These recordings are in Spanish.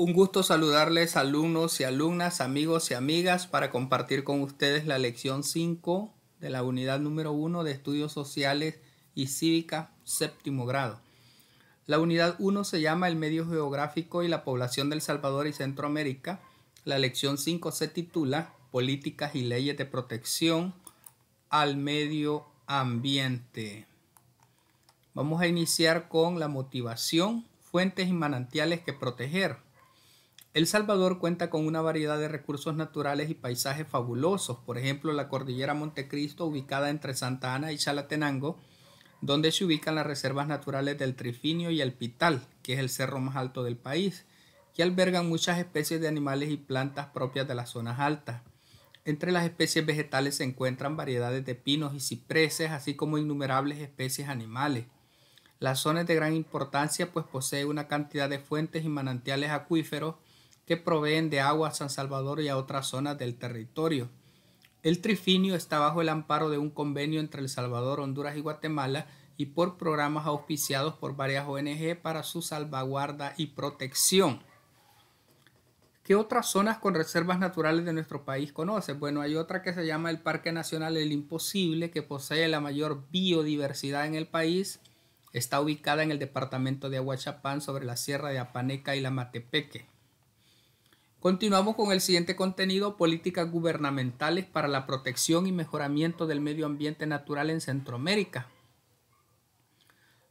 Un gusto saludarles, alumnos y alumnas, amigos y amigas, para compartir con ustedes la lección 5 de la unidad número 1 de Estudios Sociales y Cívica, séptimo grado. La unidad 1 se llama El medio geográfico y la población del Salvador y Centroamérica. La lección 5 se titula Políticas y leyes de protección al medio ambiente. Vamos a iniciar con la motivación, fuentes y manantiales que proteger. El Salvador cuenta con una variedad de recursos naturales y paisajes fabulosos, por ejemplo la cordillera Montecristo ubicada entre Santa Ana y Chalatenango, donde se ubican las reservas naturales del Trifinio y el Pital, que es el cerro más alto del país, que albergan muchas especies de animales y plantas propias de las zonas altas. Entre las especies vegetales se encuentran variedades de pinos y cipreses, así como innumerables especies animales. La zona es de gran importancia pues posee una cantidad de fuentes y manantiales acuíferos que proveen de agua a San Salvador y a otras zonas del territorio. El Trifinio está bajo el amparo de un convenio entre El Salvador, Honduras y Guatemala y por programas auspiciados por varias ONG para su salvaguarda y protección. ¿Qué otras zonas con reservas naturales de nuestro país conoces? Bueno, hay otra que se llama el Parque Nacional El Imposible, que posee la mayor biodiversidad en el país. Está ubicada en el departamento de Aguachapán, sobre la sierra de Apaneca y la Matepeque. Continuamos con el siguiente contenido: políticas gubernamentales para la protección y mejoramiento del medio ambiente natural en Centroamérica.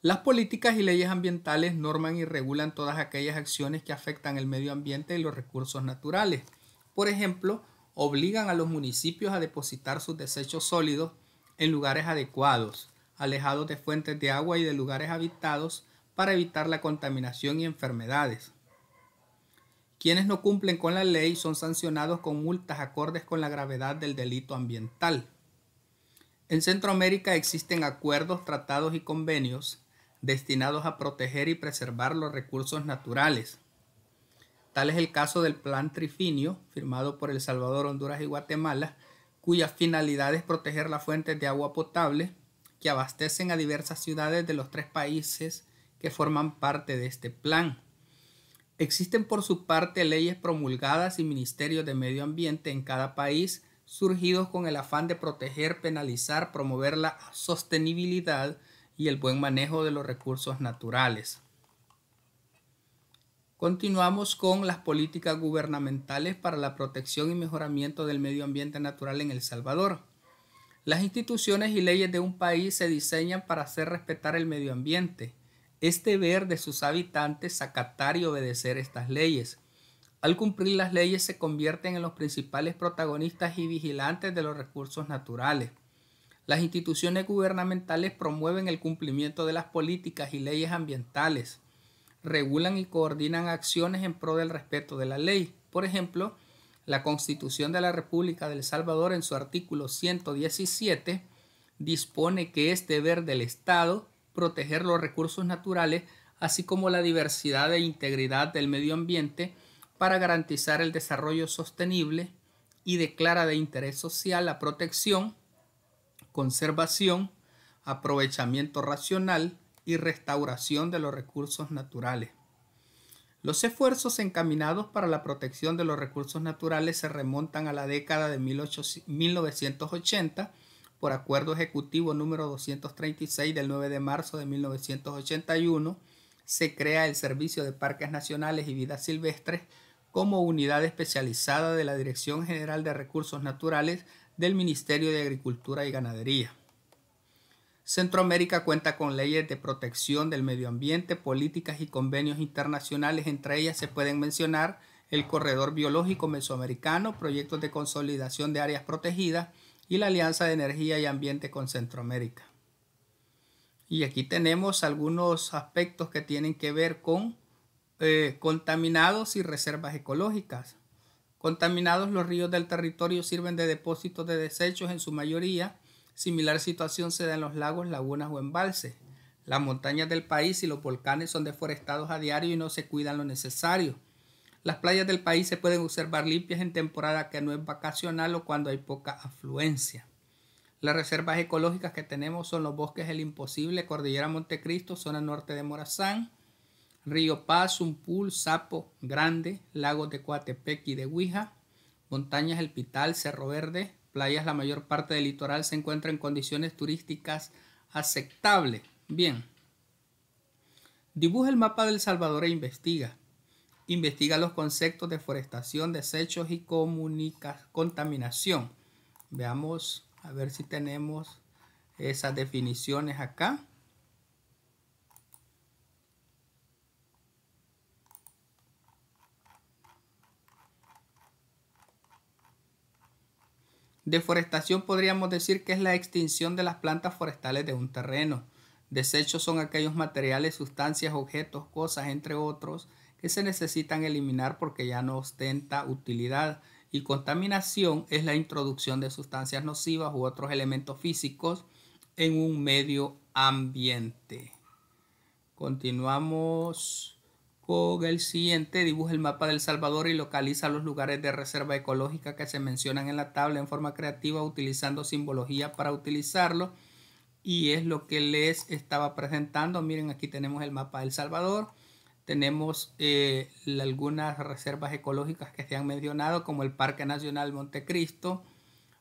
Las políticas y leyes ambientales norman y regulan todas aquellas acciones que afectan el medio ambiente y los recursos naturales. Por ejemplo, obligan a los municipios a depositar sus desechos sólidos en lugares adecuados, alejados de fuentes de agua y de lugares habitados, para evitar la contaminación y enfermedades. Quienes no cumplen con la ley son sancionados con multas acordes con la gravedad del delito ambiental. En Centroamérica existen acuerdos, tratados y convenios destinados a proteger y preservar los recursos naturales. Tal es el caso del Plan Trifinio, firmado por El Salvador, Honduras y Guatemala, cuya finalidad es proteger las fuentes de agua potable que abastecen a diversas ciudades de los 3 países que forman parte de este plan. Existen por su parte leyes promulgadas y ministerios de medio ambiente en cada país, surgidos con el afán de proteger, penalizar, promover la sostenibilidad y el buen manejo de los recursos naturales. Continuamos con las políticas gubernamentales para la protección y mejoramiento del medio ambiente natural en El Salvador. Las instituciones y leyes de un país se diseñan para hacer respetar el medio ambiente. Es deber de sus habitantes acatar y obedecer estas leyes. Al cumplir las leyes se convierten en los principales protagonistas y vigilantes de los recursos naturales. Las instituciones gubernamentales promueven el cumplimiento de las políticas y leyes ambientales, regulan y coordinan acciones en pro del respeto de la ley. Por ejemplo, la Constitución de la República de El Salvador, en su artículo 117, dispone que es deber del Estado proteger los recursos naturales, así como la diversidad e integridad del medio ambiente, para garantizar el desarrollo sostenible, y declara de interés social la protección, conservación, aprovechamiento racional y restauración de los recursos naturales. Los esfuerzos encaminados para la protección de los recursos naturales se remontan a la década de 1980, por acuerdo ejecutivo número 236 del 9 de marzo de 1981, se crea el Servicio de Parques Nacionales y Vida Silvestre como unidad especializada de la Dirección General de Recursos Naturales del Ministerio de Agricultura y Ganadería. Centroamérica cuenta con leyes de protección del medio ambiente, políticas y convenios internacionales. Entre ellas se pueden mencionar el Corredor Biológico Mesoamericano, proyectos de consolidación de áreas protegidas y la Alianza de Energía y Ambiente con Centroamérica. Y aquí tenemos algunos aspectos que tienen que ver con contaminados y reservas ecológicas. Contaminados: los ríos del territorio sirven de depósitos de desechos en su mayoría. Similar situación se da en los lagos, lagunas o embalses. Las montañas del país y los volcanes son deforestados a diario y no se cuidan lo necesario. Las playas del país se pueden observar limpias en temporada que no es vacacional o cuando hay poca afluencia. Las reservas ecológicas que tenemos son los bosques El Imposible, Cordillera Montecristo, zona norte de Morazán, Río Paz, Sumpul, Sapo, Grande, lagos de Coatepec y de Huija, montañas El Pital, Cerro Verde, playas. La mayor parte del litoral se encuentra en condiciones turísticas aceptables. Bien. Dibuja el mapa de El Salvador e investiga. Investiga los conceptos de deforestación, desechos y contaminación. Veamos a ver si tenemos esas definiciones acá. Deforestación podríamos decir que es la extinción de las plantas forestales de un terreno. Desechos son aquellos materiales, sustancias, objetos, cosas, entre otros, que se necesitan eliminar porque ya no ostenta utilidad. Y contaminación es la introducción de sustancias nocivas u otros elementos físicos en un medio ambiente. Continuamos con el siguiente. Dibuja el mapa de El Salvador y localiza los lugares de reserva ecológica que se mencionan en la tabla en forma creativa utilizando simbología para utilizarlo. Y es lo que les estaba presentando. Miren, aquí tenemos el mapa de El Salvador. Tenemos algunas reservas ecológicas que se han mencionado, como el Parque Nacional Montecristo,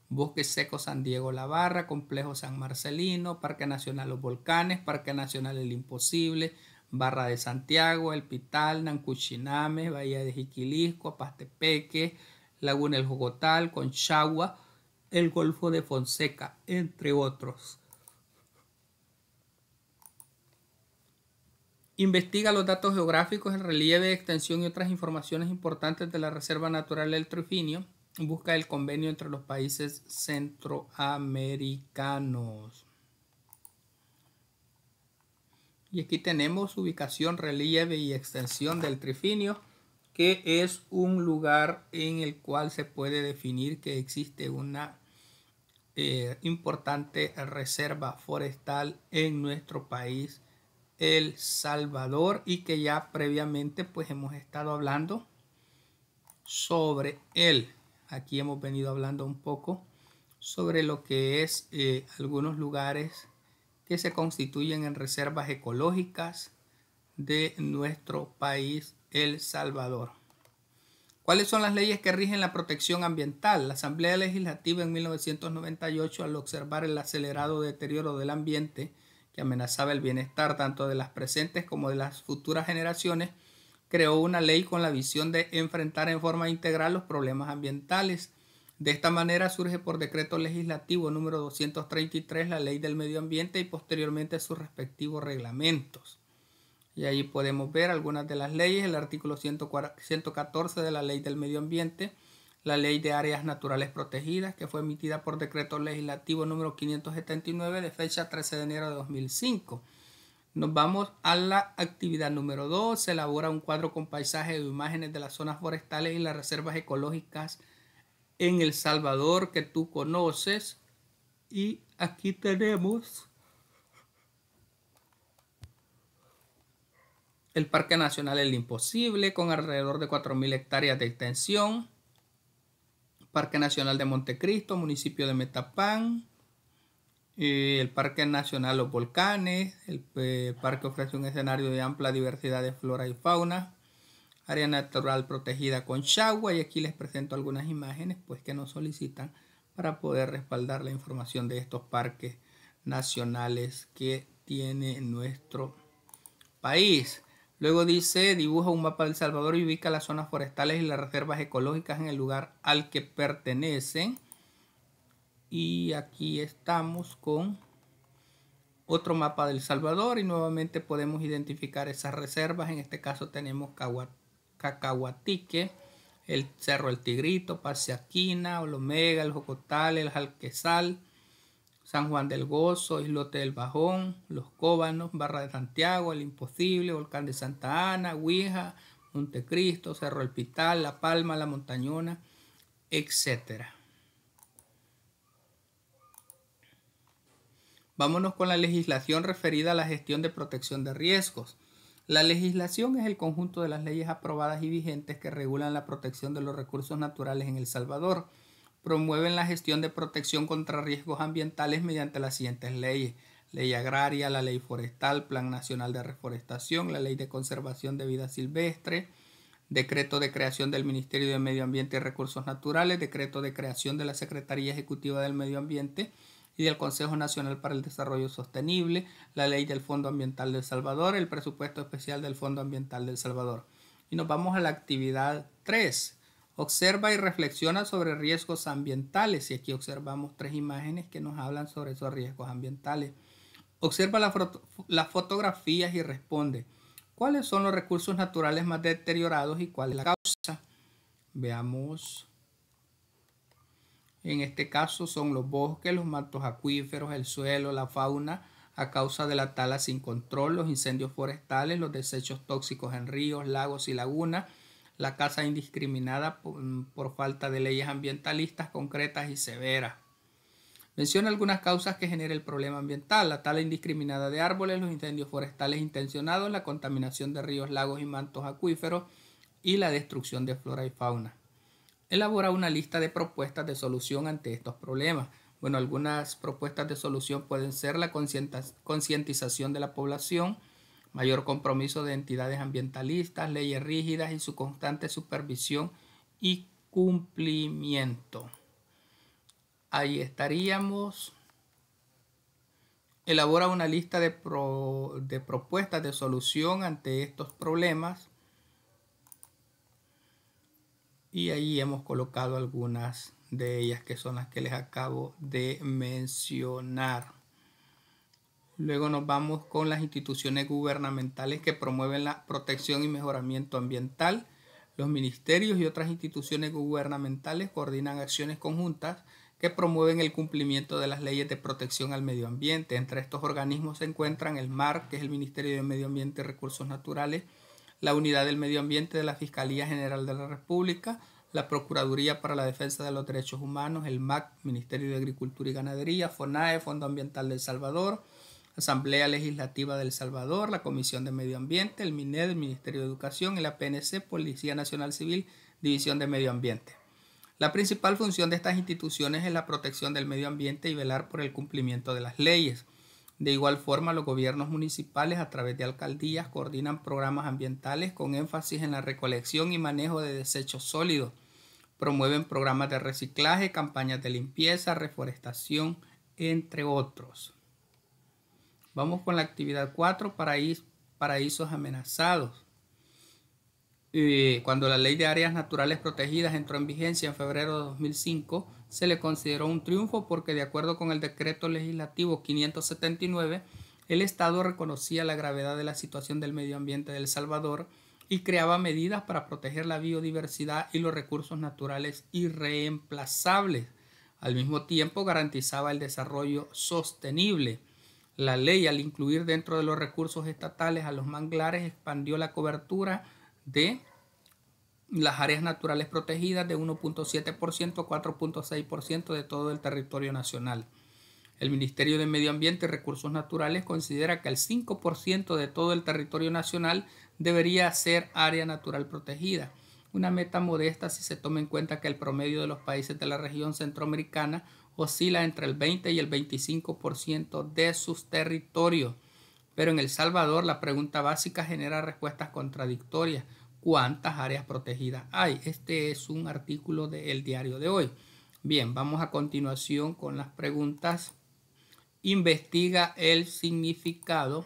Bosque Seco San Diego La Barra, Complejo San Marcelino, Parque Nacional Los Volcanes, Parque Nacional El Imposible, Barra de Santiago, El Pital, Nancuchiname, Bahía de Jiquilisco, Pastepeque, Laguna El Jogotal, Conchagua, el Golfo de Fonseca, entre otros. Investiga los datos geográficos, el relieve, extensión y otras informaciones importantes de la Reserva Natural del Trifinio. Busca el convenio entre los países centroamericanos. Y aquí tenemos ubicación, relieve y extensión del Trifinio, que es un lugar en el cual se puede definir que existe una importante reserva forestal en nuestro país, El Salvador, y que ya previamente pues hemos estado hablando sobre él. Aquí hemos venido hablando un poco sobre lo que es algunos lugares que se constituyen en reservas ecológicas de nuestro país, El Salvador. ¿Cuáles son las leyes que rigen la protección ambiental? La Asamblea Legislativa en 1998, al observar el acelerado deterioro del ambiente que amenazaba el bienestar tanto de las presentes como de las futuras generaciones, creó una ley con la visión de enfrentar en forma integral los problemas ambientales. De esta manera surge por decreto legislativo número 233 la Ley del Medio Ambiente y posteriormente sus respectivos reglamentos. Y ahí podemos ver algunas de las leyes: el artículo 114 de la Ley del Medio Ambiente, la Ley de Áreas Naturales Protegidas, que fue emitida por decreto legislativo número 579 de fecha 13 de enero de 2005. Nos vamos a la actividad número 2. Se elabora un cuadro con paisajes o imágenes de las zonas forestales y las reservas ecológicas en El Salvador que tú conoces. Y aquí tenemos el Parque Nacional El Imposible, con alrededor de 4.000 hectáreas de extensión. Parque Nacional de Montecristo, municipio de Metapán. El Parque Nacional Los Volcanes. El parque ofrece un escenario de amplia diversidad de flora y fauna. Área natural protegida Conchagua. Y aquí les presento algunas imágenes pues, que nos solicitan para poder respaldar la información de estos parques nacionales que tiene nuestro país. Luego dice, dibuja un mapa de El Salvador y ubica las zonas forestales y las reservas ecológicas en el lugar al que pertenecen. Y aquí estamos con otro mapa de El Salvador y nuevamente podemos identificar esas reservas. En este caso tenemos Cacahuatique, el Cerro El Tigrito, Paseaquina, Olomega, El Jocotal, El Jalquezal, San Juan del Gozo, Islote del Bajón, Los Cóbanos, Barra de Santiago, El Imposible, Volcán de Santa Ana, Huija, Montecristo, Cerro El Pital, La Palma, La Montañona, etc. Vámonos con la legislación referida a la gestión de protección de riesgos. La legislación es el conjunto de las leyes aprobadas y vigentes que regulan la protección de los recursos naturales en El Salvador. Promueven la gestión de protección contra riesgos ambientales mediante las siguientes leyes: ley agraria, la ley forestal, Plan Nacional de Reforestación, la ley de conservación de vida silvestre, decreto de creación del Ministerio de Medio Ambiente y Recursos Naturales, decreto de creación de la Secretaría Ejecutiva del Medio Ambiente y del Consejo Nacional para el Desarrollo Sostenible, la ley del Fondo Ambiental de El Salvador, el presupuesto especial del Fondo Ambiental de El Salvador. Y nos vamos a la actividad 3. Observa y reflexiona sobre riesgos ambientales. Y aquí observamos 3 imágenes que nos hablan sobre esos riesgos ambientales. Observa las fotografías y responde. ¿Cuáles son los recursos naturales más deteriorados y cuál es la causa? Veamos. En este caso son los bosques, los mantos acuíferos, el suelo, la fauna, a causa de la tala sin control, los incendios forestales, los desechos tóxicos en ríos, lagos y lagunas, la caza indiscriminada por falta de leyes ambientalistas concretas y severas. Menciona algunas causas que genera el problema ambiental: la tala indiscriminada de árboles, los incendios forestales intencionados, la contaminación de ríos, lagos y mantos acuíferos y la destrucción de flora y fauna. Elabora una lista de propuestas de solución ante estos problemas. Bueno, algunas propuestas de solución pueden ser la concientización de la población, mayor compromiso de entidades ambientalistas, leyes rígidas y su constante supervisión y cumplimiento. Ahí estaríamos. Elabora una lista de propuestas de solución ante estos problemas. Y ahí hemos colocado algunas de ellas que son las que les acabo de mencionar. Luego nos vamos con las instituciones gubernamentales que promueven la protección y mejoramiento ambiental. Los ministerios y otras instituciones gubernamentales coordinan acciones conjuntas que promueven el cumplimiento de las leyes de protección al medio ambiente. Entre estos organismos se encuentran el MAR, que es el Ministerio de Medio Ambiente y Recursos Naturales, la Unidad del Medio Ambiente de la Fiscalía General de la República, la Procuraduría para la Defensa de los Derechos Humanos, el MAC, Ministerio de Agricultura y Ganadería, FONAE, Fondo Ambiental de El Salvador, Asamblea Legislativa de El Salvador, la Comisión de Medio Ambiente, el MINED, el Ministerio de Educación y la PNC, Policía Nacional Civil, División de Medio Ambiente. La principal función de estas instituciones es la protección del medio ambiente y velar por el cumplimiento de las leyes. De igual forma, los gobiernos municipales, a través de alcaldías, coordinan programas ambientales con énfasis en la recolección y manejo de desechos sólidos. Promueven programas de reciclaje, campañas de limpieza, reforestación, entre otros. Vamos con la actividad 4, paraísos amenazados. Cuando la Ley de Áreas Naturales Protegidas entró en vigencia en febrero de 2005, se le consideró un triunfo porque, de acuerdo con el Decreto Legislativo 579, el Estado reconocía la gravedad de la situación del medio ambiente de El Salvador y creaba medidas para proteger la biodiversidad y los recursos naturales irreemplazables. Al mismo tiempo, garantizaba el desarrollo sostenible. La ley, al incluir dentro de los recursos estatales a los manglares, expandió la cobertura de las áreas naturales protegidas de 1.7% a 4.6% de todo el territorio nacional. El Ministerio de Medio Ambiente y Recursos Naturales considera que el 5% de todo el territorio nacional debería ser área natural protegida, una meta modesta si se toma en cuenta que el promedio de los países de la región centroamericana oscila entre el 20 y el 25% de sus territorios. Pero en El Salvador la pregunta básica genera respuestas contradictorias. ¿Cuántas áreas protegidas hay? Este es un artículo del diario de hoy. Bien, vamos a continuación con las preguntas. Investiga el significado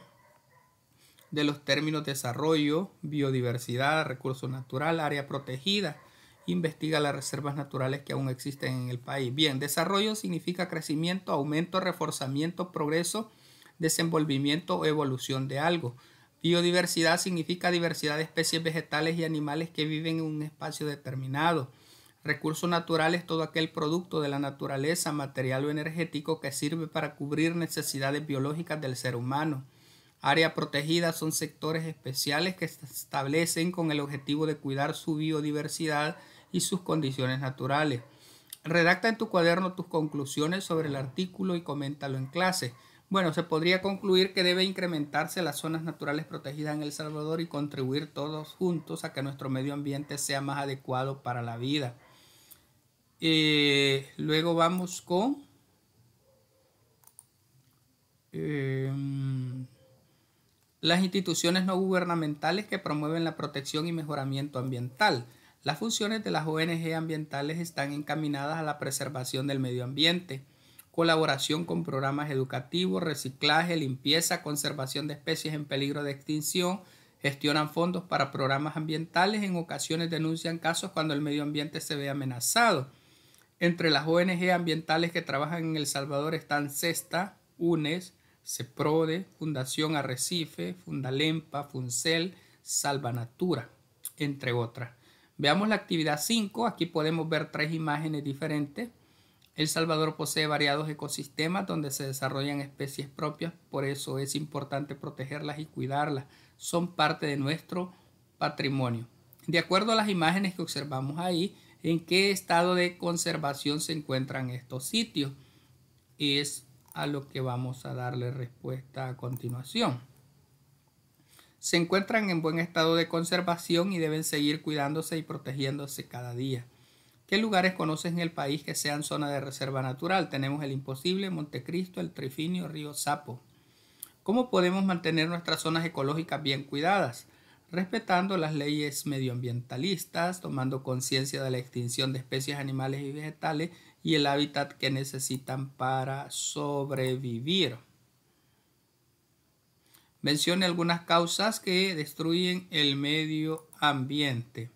de los términos desarrollo, biodiversidad, recurso natural, área protegida. Investiga las reservas naturales que aún existen en el país. Bien, desarrollo significa crecimiento, aumento, reforzamiento, progreso, desenvolvimiento o evolución de algo. Biodiversidad significa diversidad de especies vegetales y animales que viven en un espacio determinado. Recurso natural es todo aquel producto de la naturaleza, material o energético que sirve para cubrir necesidades biológicas del ser humano. Área protegida son sectores especiales que se establecen con el objetivo de cuidar su biodiversidad y sus condiciones naturales. Redacta en tu cuaderno tus conclusiones sobre el artículo y coméntalo en clase. Bueno, se podría concluir que debe incrementarse las zonas naturales protegidas en El Salvador y contribuir todos juntos a que nuestro medio ambiente sea más adecuado para la vida. Luego vamos con Las instituciones no gubernamentales que promueven la protección y mejoramiento ambiental. Las funciones de las ONG ambientales están encaminadas a la preservación del medio ambiente, colaboración con programas educativos, reciclaje, limpieza, conservación de especies en peligro de extinción, gestionan fondos para programas ambientales, en ocasiones denuncian casos cuando el medio ambiente se ve amenazado. Entre las ONG ambientales que trabajan en El Salvador están CESTA, UNES, CEPRODE, Fundación Arrecife, Fundalempa, FUNCEL, Salvanatura, entre otras. Veamos la actividad 5. Aquí podemos ver 3 imágenes diferentes. El Salvador posee variados ecosistemas donde se desarrollan especies propias, por eso es importante protegerlas y cuidarlas. Son parte de nuestro patrimonio. De acuerdo a las imágenes que observamos ahí, ¿en qué estado de conservación se encuentran estos sitios? Es a lo que vamos a darle respuesta a continuación. Se encuentran en buen estado de conservación y deben seguir cuidándose y protegiéndose cada día. ¿Qué lugares conoces en el país que sean zona de reserva natural? Tenemos el Imposible, Montecristo, el Trifinio, Río Sapo. ¿Cómo podemos mantener nuestras zonas ecológicas bien cuidadas? Respetando las leyes medioambientalistas, tomando conciencia de la extinción de especies animales y vegetales y el hábitat que necesitan para sobrevivir. Mencione algunas causas que destruyen el medio ambiente.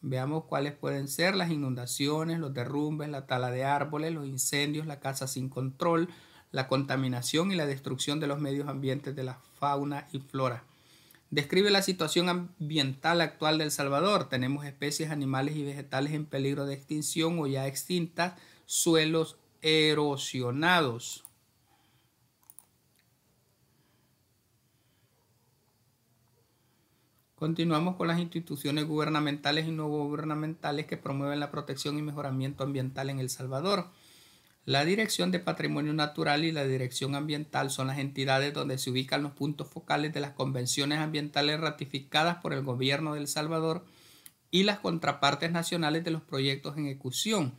Veamos cuáles pueden ser: las inundaciones, los derrumbes, la tala de árboles, los incendios, la caza sin control, la contaminación y la destrucción de los medios ambientes de la fauna y flora. Describe la situación ambiental actual de El Salvador. Tenemos especies animales y vegetales en peligro de extinción o ya extintas, suelos erosionados. Continuamos con las instituciones gubernamentales y no gubernamentales que promueven la protección y mejoramiento ambiental en El Salvador. La Dirección de Patrimonio Natural y la Dirección Ambiental son las entidades donde se ubican los puntos focales de las convenciones ambientales ratificadas por el gobierno de El Salvador y las contrapartes nacionales de los proyectos en ejecución.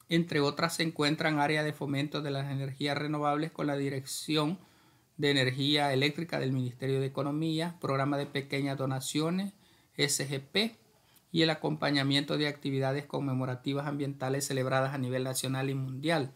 Entre otras se encuentran áreas de fomento de las energías renovables con la Dirección de Energía Eléctrica del Ministerio de Economía, Programa de Pequeñas Donaciones, SGP, y el acompañamiento de actividades conmemorativas ambientales celebradas a nivel nacional y mundial.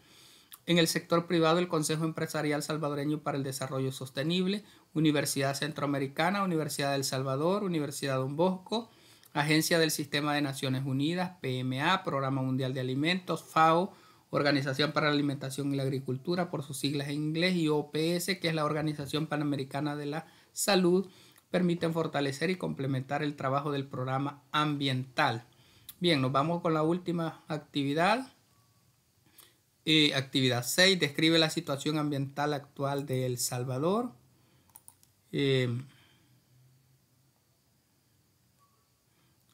En el sector privado, el Consejo Empresarial Salvadoreño para el Desarrollo Sostenible, Universidad Centroamericana, Universidad del Salvador, Universidad Don Bosco, Agencia del Sistema de Naciones Unidas, PMA, Programa Mundial de Alimentos, FAO, Organización para la Alimentación y la Agricultura, por sus siglas en inglés, y OPS, que es la Organización Panamericana de la Salud, permiten fortalecer y complementar el trabajo del programa ambiental. Bien, nos vamos con la última actividad. Actividad 6, describe la situación ambiental actual de El Salvador.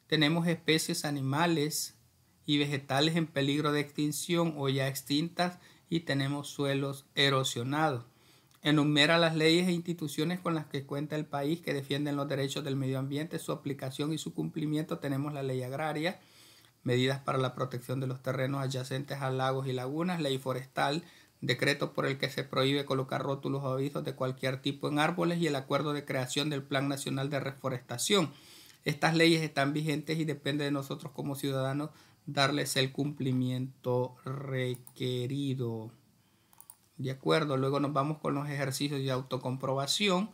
Tenemos especies animales y vegetales en peligro de extinción o ya extintas y tenemos suelos erosionados. Enumera las leyes e instituciones con las que cuenta el país que defienden los derechos del medio ambiente, su aplicación y su cumplimiento. Tenemos la ley agraria, medidas para la protección de los terrenos adyacentes a lagos y lagunas, ley forestal, decreto por el que se prohíbe colocar rótulos o avisos de cualquier tipo en árboles y el acuerdo de creación del Plan Nacional de Reforestación. Estas leyes están vigentes y depende de nosotros como ciudadanos darles el cumplimiento requerido. De acuerdo, luego nos vamos con los ejercicios de autocomprobación,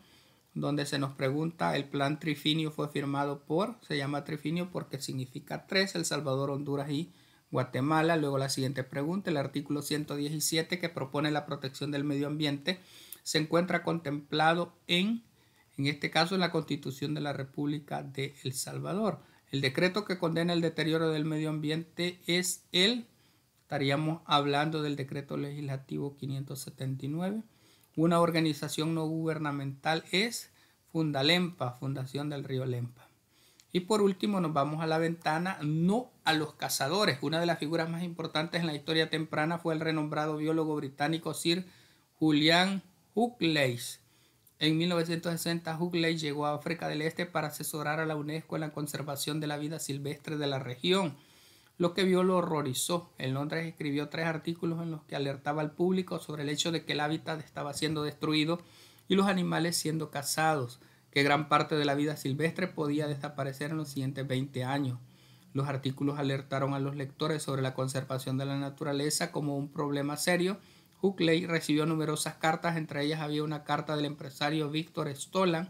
donde se nos pregunta: el plan Trifinio fue firmado por, se llama Trifinio porque significa 3, El Salvador, Honduras y Guatemala. Luego la siguiente pregunta: el artículo 117 que propone la protección del medio ambiente se encuentra contemplado en este caso en la Constitución de la República de El Salvador. El decreto que condena el deterioro del medio ambiente es estaríamos hablando del decreto legislativo 579. Una organización no gubernamental es Fundalempa, Fundación del Río Lempa. Y por último nos vamos a la ventana, no a los cazadores. Una de las figuras más importantes en la historia temprana fue el renombrado biólogo británico Sir Julian Huxley. En 1960, Huxley llegó a África del Este para asesorar a la UNESCO en la conservación de la vida silvestre de la región. Lo que vio lo horrorizó. En Londres escribió 3 artículos en los que alertaba al público sobre el hecho de que el hábitat estaba siendo destruido y los animales siendo cazados, que gran parte de la vida silvestre podía desaparecer en los siguientes 20 años. Los artículos alertaron a los lectores sobre la conservación de la naturaleza como un problema serio. Huxley recibió numerosas cartas, entre ellas había una carta del empresario Víctor Stolan,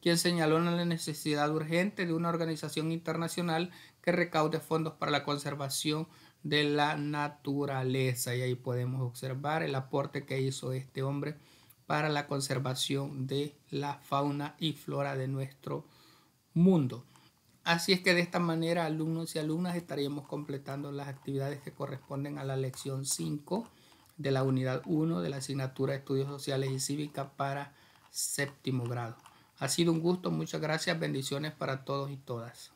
quien señaló la necesidad urgente de una organización internacional que recaude fondos para la conservación de la naturaleza. Y ahí podemos observar el aporte que hizo este hombre para la conservación de la fauna y flora de nuestro mundo. Así es que de esta manera, alumnos y alumnas, estaríamos completando las actividades que corresponden a la lección 5 de la unidad 1 de la asignatura de Estudios Sociales y Cívica para séptimo grado. Ha sido un gusto, muchas gracias, bendiciones para todos y todas.